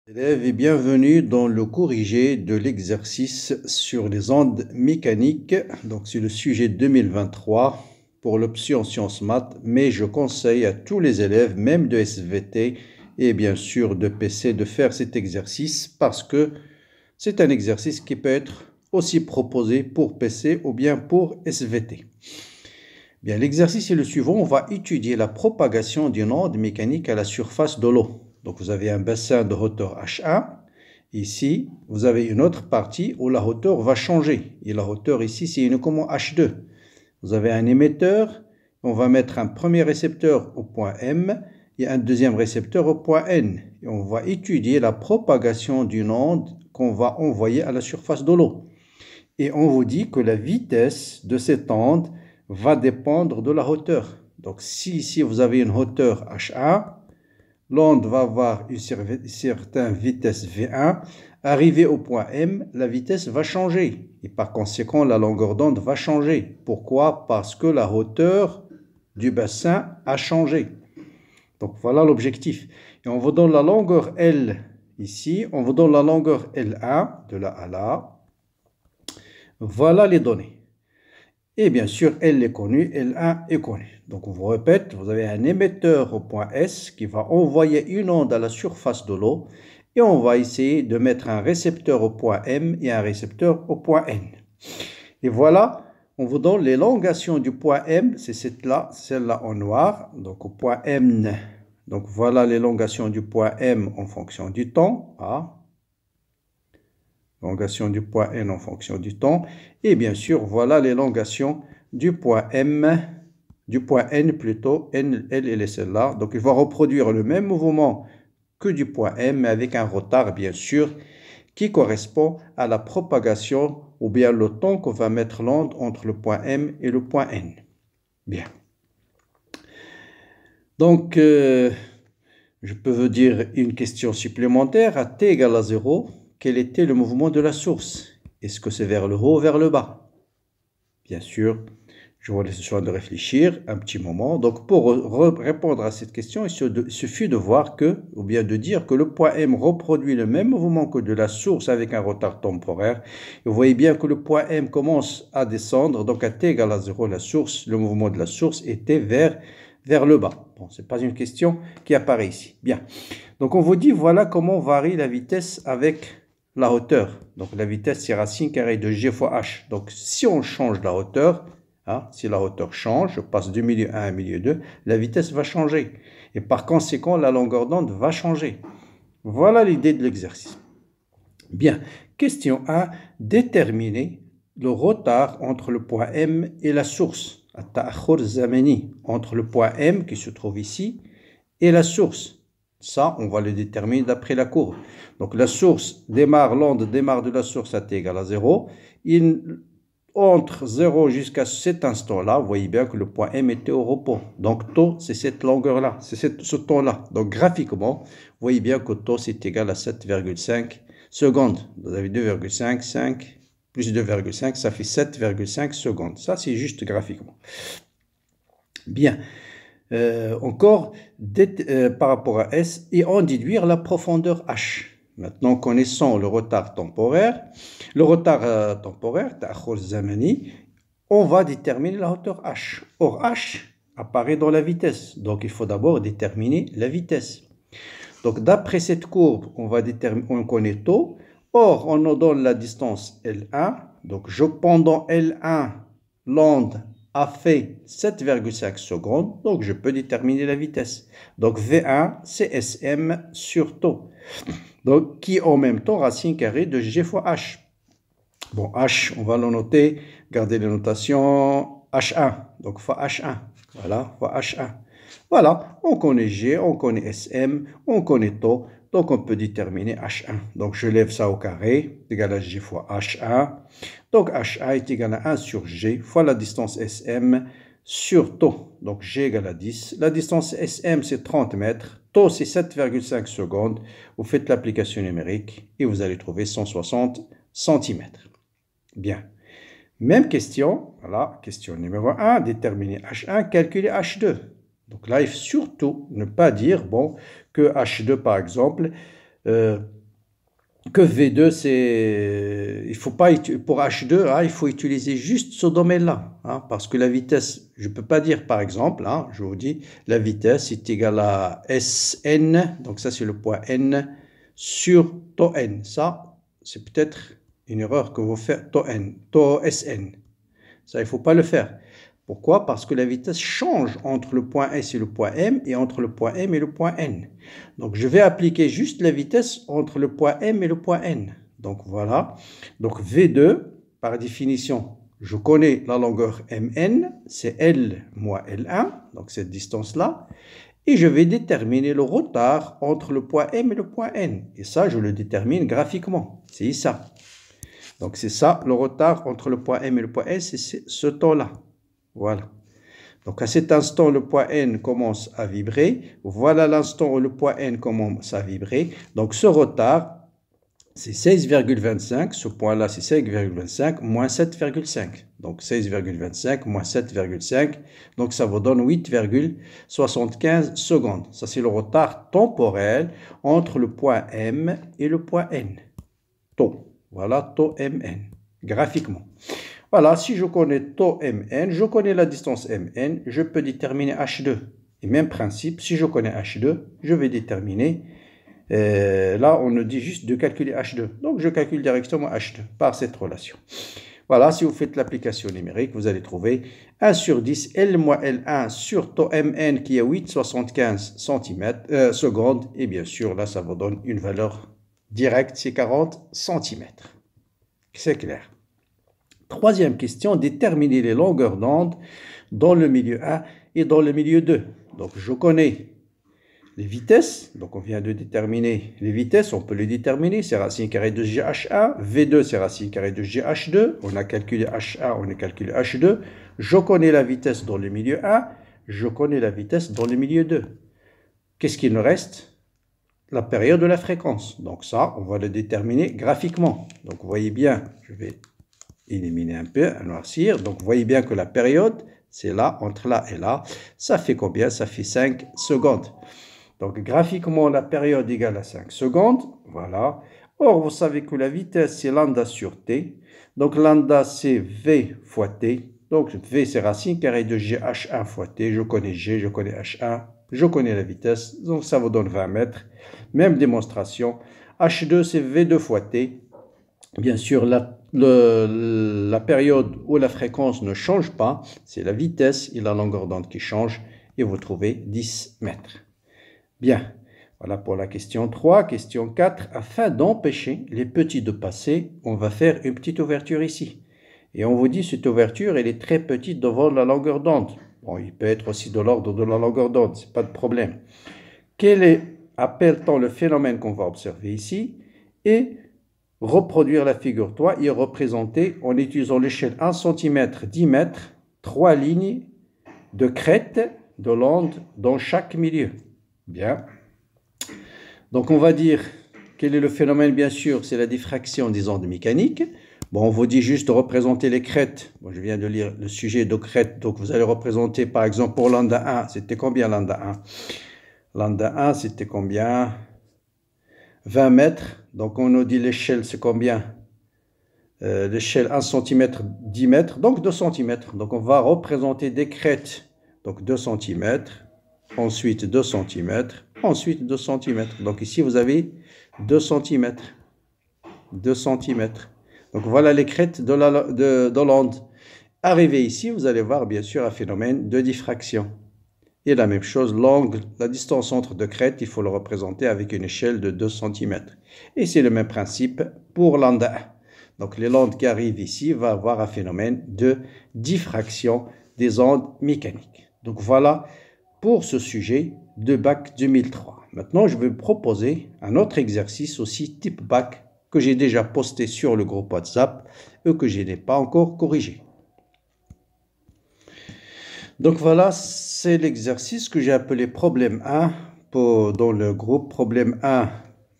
Élèves et bienvenue dans le corrigé de l'exercice sur les ondes mécaniques. Donc c'est le sujet 2023 pour l'option sciences maths, mais je conseille à tous les élèves, même de SVT et bien sûr de PC, de faire cet exercice parce que c'est un exercice qui peut être aussi proposé pour PC ou bien pour SVT. Bien, l'exercice est le suivant. On va étudier la propagation d'une onde mécanique à la surface de l'eau. Donc, vous avez un bassin de hauteur H1. Ici, vous avez une autre partie où la hauteur va changer. Et la hauteur ici, c'est uniquement H2. Vous avez un émetteur. On va mettre un premier récepteur au point M et un deuxième récepteur au point N. Et on va étudier la propagation d'une onde qu'on va envoyer à la surface de l'eau. Et on vous dit que la vitesse de cette onde va dépendre de la hauteur. Donc, si ici vous avez une hauteur H1, l'onde va avoir une certaine vitesse V1. Arrivé au point M, la vitesse va changer. Et par conséquent, la longueur d'onde va changer. Pourquoi? Parce que la hauteur du bassin a changé. Donc, voilà l'objectif. Et on vous donne la longueur L ici. On vous donne la longueur L1 de là à là. Voilà les données. Et bien sûr, L est connu, L1 est connu. Donc, on vous répète, vous avez un émetteur au point S qui va envoyer une onde à la surface de l'eau. Et on va essayer de mettre un récepteur au point M et un récepteur au point N. Et voilà, on vous donne l'élongation du point M, c'est celle-là en noir. Donc, au point M, donc voilà l'élongation du point M en fonction du temps. L'élongation du point N en fonction du temps. Et bien sûr, voilà l'élongation du point M, du point N plutôt. N, elle est celle-là. Donc, il va reproduire le même mouvement que du point M, mais avec un retard, bien sûr, qui correspond à la propagation ou bien le temps qu'on va mettre l'onde entre le point M et le point N. Bien. Donc, je peux vous dire une question supplémentaire. À t égale à 0, quel était le mouvement de la source? Est-ce que c'est vers le haut ou vers le bas? Bien sûr, je vous laisse le soin de réfléchir un petit moment. Donc, pour répondre à cette question, il suffit de voir que, ou bien de dire que le point M reproduit le même mouvement que de la source avec un retard temporaire. Et vous voyez bien que le point M commence à descendre. Donc, à t égale à 0, le mouvement de la source était vers le bas. Bon, ce n'est pas une question qui apparaît ici. Bien. Donc, on vous dit, voilà comment varie la vitesse avec la hauteur. Donc, la vitesse, c'est racine carrée de g fois h. Donc, si on change la hauteur, si la hauteur change, je passe du milieu 1 à milieu 2, la vitesse va changer. Et par conséquent, la longueur d'onde va changer. Voilà l'idée de l'exercice. Bien. Question 1. Déterminer le retard entre le point M et la source. Entre le point M qui se trouve ici et la source. Ça, on va le déterminer d'après la courbe. Donc, la source l'onde démarre de la source à t égale à 0. Entre 0 jusqu'à cet instant-là, vous voyez bien que le point M était au repos. Donc, taux, c'est cette longueur-là, c'est ce temps-là. Donc, graphiquement, vous voyez bien que taux, c'est égal à 7,5 secondes. Vous avez 2,5, 5, plus 2,5, ça fait 7,5 secondes. Ça, c'est juste graphiquement. Bien. Encore par rapport à S et en déduire la profondeur H. Maintenant, connaissant le retard temporaire, on va déterminer la hauteur H. Or, H apparaît dans la vitesse. Donc, il faut d'abord déterminer la vitesse. Donc, d'après cette courbe, on connaît taux. Or, on nous donne la distance L1. Donc, pendant L1, l'onde a fait 7,5 secondes, donc je peux déterminer la vitesse. Donc V1, c'est SM sur taux. Donc, qui est en même temps racine carrée de G fois H. Bon, H, on va le noter, garder les notations H1, donc fois H1. Voilà, fois H1. Voilà, on connaît G, on connaît SM, on connaît taux. Donc, on peut déterminer H1. Donc, je lève ça au carré, égal à G fois H1. Donc, H1 est égal à 1 sur G fois la distance SM sur taux. Donc, G égale à 10. La distance SM, c'est 30 mètres. Taux, c'est 7,5 secondes. Vous faites l'application numérique et vous allez trouver 160 cm. Bien. Même question. Voilà, question numéro 1. Déterminer H1, calculer H2. Donc là, il faut surtout ne pas dire, bon, que H2, par exemple, que V2, il faut pas, pour H2, hein, il faut utiliser juste ce domaine-là, hein, parce que la vitesse, je ne peux pas dire par exemple, hein, je vous dis, la vitesse est égale à Sn, donc ça c'est le poids N, sur tau N. Ça, c'est peut-être une erreur que vous faites, tau Sn. Ça, il ne faut pas le faire. Pourquoi? Parce que la vitesse change entre le point S et le point M et entre le point M et le point N. Donc, je vais appliquer juste la vitesse entre le point M et le point N. Donc, voilà. Donc, V2, par définition, je connais la longueur Mn, c'est L moins L1, donc cette distance-là. Et je vais déterminer le retard entre le point M et le point N. Et ça, je le détermine graphiquement. C'est ça. Donc, c'est ça, le retard entre le point M et le point N, c'est ce temps-là. Voilà. Donc, à cet instant, le point N commence à vibrer. Voilà l'instant où le point N commence à vibrer. Donc, ce retard, c'est 16,25. Ce point-là, c'est 5,25 moins 7,5. Donc, 16,25 moins 7,5. Donc, ça vous donne 8,75 secondes. Ça, c'est le retard temporel entre le point M et le point N. Tau. Voilà, tau Mn, graphiquement. Voilà, si je connais tau Mn, je connais la distance Mn, je peux déterminer H2. Et même principe, si je connais H2, je vais déterminer, là on nous dit juste de calculer H2. Donc je calcule directement H2 par cette relation. Voilà, si vous faites l'application numérique, vous allez trouver 1 sur 10 L moins L1 sur tau Mn qui est 8,75 secondes. Et bien sûr, là ça vous donne une valeur directe, c'est 40 cm. C'est clair. Troisième question, déterminer les longueurs d'onde dans le milieu 1 et dans le milieu 2. Donc, je connais les vitesses. Donc, on vient de déterminer les vitesses. On peut les déterminer. C'est racine carrée de GH1. V2, c'est racine carrée de GH2. On a calculé H1, on a calculé H2. Je connais la vitesse dans le milieu 1. Je connais la vitesse dans le milieu 2. Qu'est-ce qu'il nous reste? La période de la fréquence. Donc, ça, on va le déterminer graphiquement. Donc, vous voyez bien, je vais éliminer un peu, noircir. Donc, vous voyez bien que la période, c'est là, entre là et là. Ça fait combien? Ça fait 5 secondes. Donc, graphiquement, la période égale à 5 secondes. Voilà. Or, vous savez que la vitesse, c'est lambda sur t. Donc, lambda, c'est v fois t. Donc, v, c'est racine carrée de gh1 fois t. Je connais g, je connais h1, je connais la vitesse. Donc, ça vous donne 20 mètres. Même démonstration. h2, c'est v2 fois t. Bien sûr, la période où la fréquence ne change pas, c'est la vitesse et la longueur d'onde qui changent, et vous trouvez 10 mètres. Bien, voilà pour la question 3. Question 4, afin d'empêcher les petits de passer, on va faire une petite ouverture ici. Et on vous dit, cette ouverture, elle est très petite devant la longueur d'onde. Bon, il peut être aussi de l'ordre de la longueur d'onde, c'est pas de problème. Appelle-t-on le phénomène qu'on va observer ici? Et reproduire la figure 3 et représenter en utilisant l'échelle 1 cm, 10 mètres, 3 lignes de crête de l'onde dans chaque milieu. Bien. Donc on va dire quel est le phénomène, bien sûr, c'est la diffraction des ondes mécaniques. Bon, on vous dit juste de représenter les crêtes. Bon, je viens de lire le sujet de crête, donc vous allez représenter par exemple pour lambda 1, c'était combien lambda 1? Lambda 1, c'était combien? 20 mètres. Donc, on nous dit l'échelle, c'est combien? L'échelle 1 cm, 10 mètres, donc 2 cm. Donc, on va représenter des crêtes. Donc, 2 cm, ensuite 2 cm, ensuite 2 cm. Donc, ici, vous avez 2 cm. 2 cm. Donc, voilà les crêtes de l'onde. Arrivé ici, vous allez voir, bien sûr, un phénomène de diffraction. Et la même chose, l'angle, la distance entre deux crêtes, il faut le représenter avec une échelle de 2 cm. Et c'est le même principe pour lambda 1. Donc, les ondes qui arrivent ici vont avoir un phénomène de diffraction des ondes mécaniques. Donc, voilà pour ce sujet de bac 2003. Maintenant, je vais vous proposer un autre exercice aussi type bac que j'ai déjà posté sur le groupe WhatsApp et que je n'ai pas encore corrigé. Donc voilà, c'est l'exercice que j'ai appelé problème 1 dans le groupe problème 1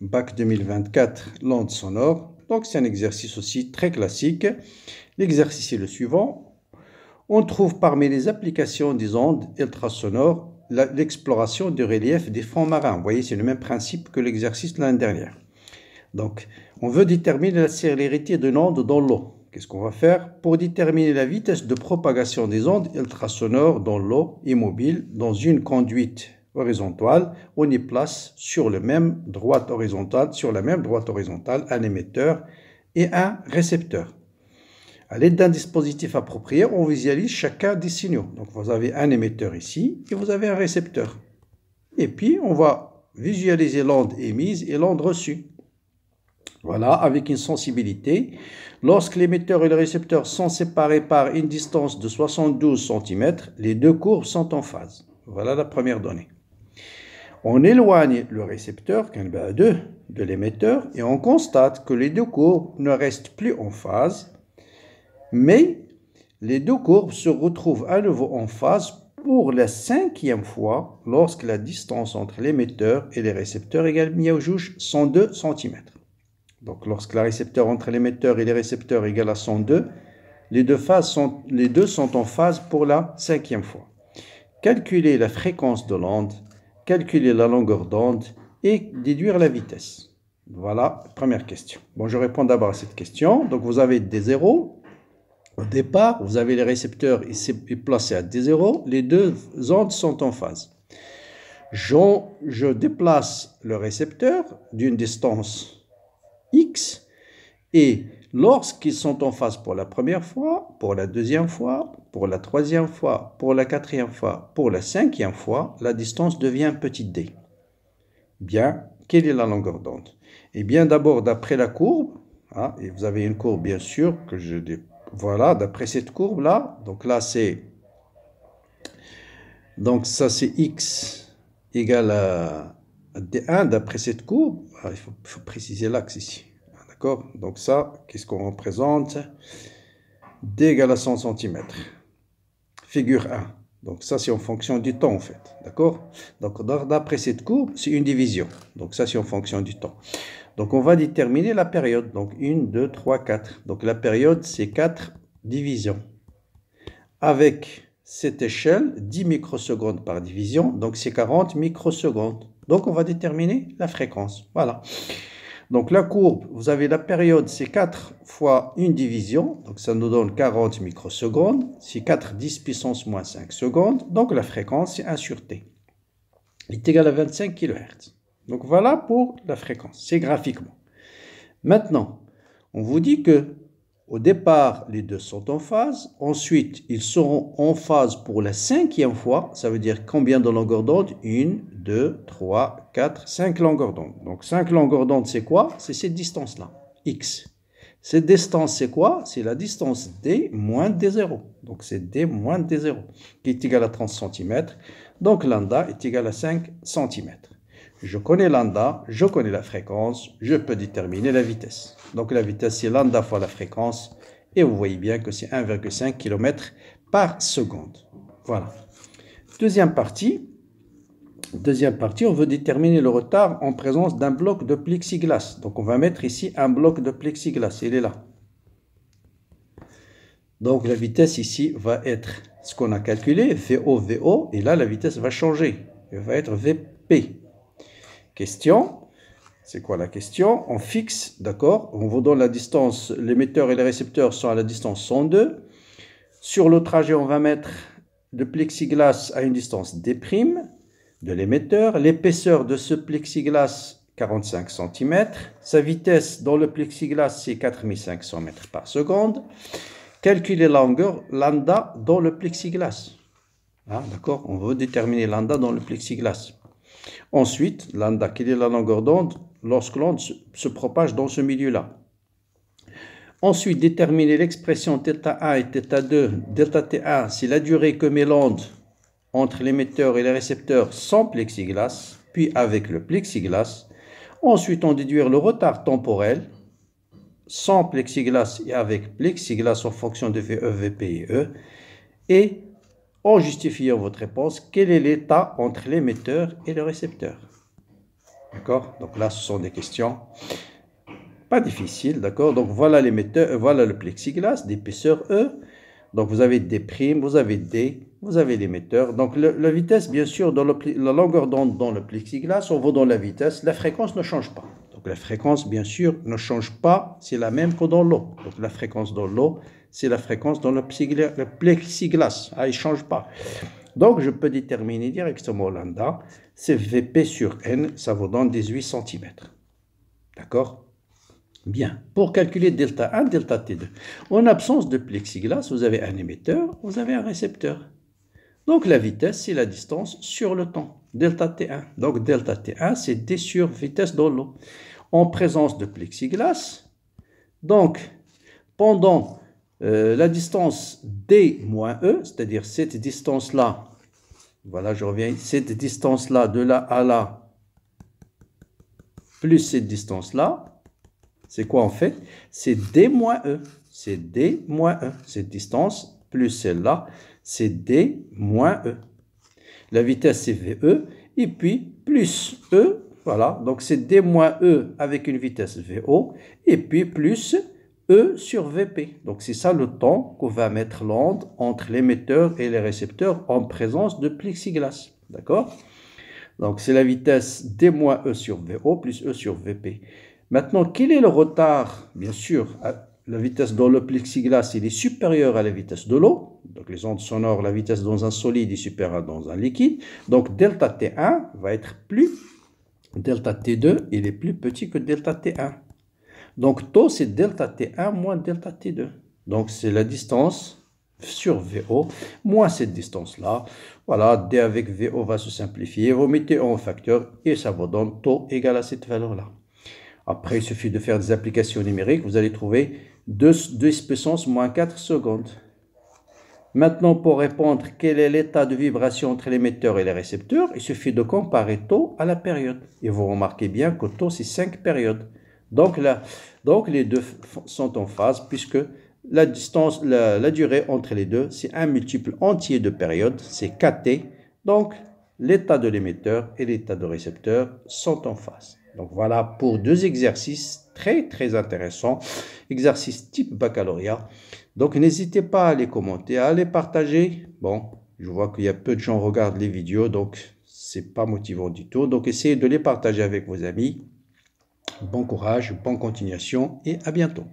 bac 2024 l'onde sonore. Donc c'est un exercice aussi très classique. L'exercice est le suivant. On trouve parmi les applications des ondes ultrasonores l'exploration du relief des fonds marins. Vous voyez, c'est le même principe que l'exercice de l'année dernière. Donc, on veut déterminer la célérité d'une onde dans l'eau. Qu'est-ce qu'on va faire? Pour déterminer la vitesse de propagation des ondes ultrasonores dans l'eau immobile dans une conduite horizontale, on y place sur la même droite horizontale un émetteur et un récepteur. À l'aide d'un dispositif approprié, on visualise chacun des signaux. Donc vous avez un émetteur ici et vous avez un récepteur. Et puis on va visualiser l'onde émise et l'onde reçue. Voilà, avec une sensibilité. Lorsque l'émetteur et le récepteur sont séparés par une distance de 72 cm, les deux courbes sont en phase. Voilà la première donnée. On éloigne le récepteur de l'émetteur et on constate que les deux courbes ne restent plus en phase, mais les deux courbes se retrouvent à nouveau en phase pour la 5e fois lorsque la distance entre l'émetteur et les récepteurs égale mi-jauge 102 cm. Donc lorsque le récepteur entre l'émetteur et les récepteurs égale à 102, les deux sont en phase pour la 5e fois. Calculer la fréquence de l'onde, calculer la longueur d'onde et déduire la vitesse. Voilà, première question. Bon, je réponds d'abord à cette question. Donc vous avez des zéros. Au départ, vous avez les récepteurs placés à D0, les deux ondes sont en phase. Je déplace le récepteur d'une distance X et lorsqu'ils sont en phase pour la première fois, pour la deuxième fois, pour la troisième fois, pour la quatrième fois, pour la 5e fois, la distance devient petit d. Bien, quelle est la longueur d'onde? Eh bien, d'abord, d'après la courbe, et vous avez une courbe bien sûr que je déplace. Voilà, d'après cette courbe-là, donc là c'est... Donc ça c'est x égale à d1 d'après cette courbe. Il faut préciser l'axe ici. D'accord? Donc ça, qu'est-ce qu'on représente? D égale à 100 cm. Figure 1. Donc ça c'est en fonction du temps en fait. D'accord? Donc d'après cette courbe, c'est une division. Donc ça c'est en fonction du temps. Donc, on va déterminer la période. Donc, 1, 2, 3, 4. Donc, la période, c'est 4 divisions. Avec cette échelle, 10 microsecondes par division. Donc, c'est 40 microsecondes. Donc, on va déterminer la fréquence. Voilà. Donc, la courbe, vous avez la période, c'est 4 fois une division. Donc, ça nous donne 40 microsecondes. C'est 4 10 puissance moins 5 secondes. Donc, la fréquence, c'est 1 sur T. Il est égal à 25 kHz. Donc voilà pour la fréquence, c'est graphiquement. Maintenant, on vous dit que au départ, les deux sont en phase. Ensuite, ils seront en phase pour la 5e fois. Ça veut dire combien de longueurs d'onde? 1, 2, 3, 4, 5 longueurs d'onde. Donc 5 longueurs d'onde, c'est quoi? C'est cette distance-là, x. Cette distance, c'est quoi? C'est la distance d moins d0. Donc c'est d moins d0, qui est égal à 30 cm. Donc lambda est égal à 5 cm. Je connais lambda, je connais la fréquence, je peux déterminer la vitesse. Donc la vitesse, c'est lambda fois la fréquence. Et vous voyez bien que c'est 1,5 km par seconde. Voilà. Deuxième partie, on veut déterminer le retard en présence d'un bloc de plexiglas. Donc on va mettre ici un bloc de plexiglas, il est là. Donc la vitesse ici va être ce qu'on a calculé, VO, et là la vitesse va changer. Elle va être VP. Question, c'est quoi la question? On fixe, d'accord, on vous donne la distance, l'émetteur et les récepteurs sont à la distance 102. Sur le trajet, on va mettre le plexiglas à une distance D' de l'émetteur. L'épaisseur de ce plexiglas, 45 cm. Sa vitesse dans le plexiglas, c'est 4500 mètres par seconde. Calculer la longueur lambda dans le plexiglas. D'accord, on veut déterminer lambda dans le plexiglas. Ensuite, lambda, quelle est la longueur d'onde lorsque l'onde se propage dans ce milieu-là? Ensuite, déterminer l'expression θ1 et θ2. Delta T1, c'est la durée que met l'onde entre l'émetteur et le récepteur sans plexiglas, puis avec le plexiglas. Ensuite, on déduire le retard temporel sans plexiglas et avec plexiglas en fonction de VE, VP et E. Et en justifiant votre réponse, quel est l'état entre l'émetteur et le récepteur? D'accord? Donc là, ce sont des questions pas difficiles, d'accord? Donc voilà l'émetteur, voilà le plexiglas d'épaisseur E. Donc vous avez D', vous avez D, vous avez l'émetteur. Donc la vitesse, bien sûr, dans la longueur d'onde dans le plexiglas, on va dans la vitesse, la fréquence ne change pas. Donc Donc la fréquence, bien sûr, ne change pas, c'est la même que dans l'eau. Donc la fréquence dans l'eau, c'est la fréquence dans le plexiglas. Ah, il ne change pas. Donc je peux déterminer directement lambda, c'est Vp sur N, ça vous donne 18 cm. D'accord? Bien. Pour calculer delta 1, delta T2, en absence de plexiglas, vous avez un émetteur, vous avez un récepteur. Donc la vitesse, c'est la distance sur le temps, delta T1. Donc delta T1, c'est d sur vitesse dans l'eau. En présence de plexiglas, donc pendant la distance d moins E, c'est-à-dire cette distance-là, voilà, je reviens, cette distance-là, de là à là, plus cette distance-là, c'est quoi en fait? C'est d moins E. C'est d moins E. Cette distance plus celle-là, c'est d moins E. La vitesse, c'est VE. Et puis, plus E. Voilà. Donc, c'est d moins E avec une vitesse VO. Et puis, plus E sur VP. Donc, c'est ça le temps qu'on va mettre l'onde entre l'émetteur et les récepteurs en présence de plexiglas. D'accord? Donc, c'est la vitesse d moins E sur VO plus E sur VP. Maintenant, quel est le retard? Bien sûr, la vitesse dans le plexiglas, il est supérieur à la vitesse de l'eau. Donc, les ondes sonores, la vitesse dans un solide est supérieure dans un liquide. Donc, delta T1 va être plus. Delta T2, il est plus petit que delta T1. Donc, taux, c'est delta T1 moins delta T2. Donc, c'est la distance sur VO moins cette distance-là. Voilà, D avec VO va se simplifier. Vous mettez en facteur et ça vous donne taux égal à cette valeur-là. Après, il suffit de faire des applications numériques. Vous allez trouver 2 puissance moins 4 secondes. Maintenant, pour répondre quel est l'état de vibration entre l'émetteur et les récepteurs, il suffit de comparer taux à la période. Et vous remarquez bien que taux, c'est 5 périodes. Donc les deux sont en phase puisque la distance, la durée entre les deux, c'est un multiple entier de période, c'est kT. Donc, l'état de l'émetteur et l'état de récepteur sont en phase. Donc voilà pour 2 exercices très intéressants, exercices type baccalauréat. Donc n'hésitez pas à les commenter, à les partager. Bon, je vois qu'il y a peu de gens qui regardent les vidéos, donc c'est pas motivant du tout. Donc essayez de les partager avec vos amis. Bon courage, bonne continuation et à bientôt.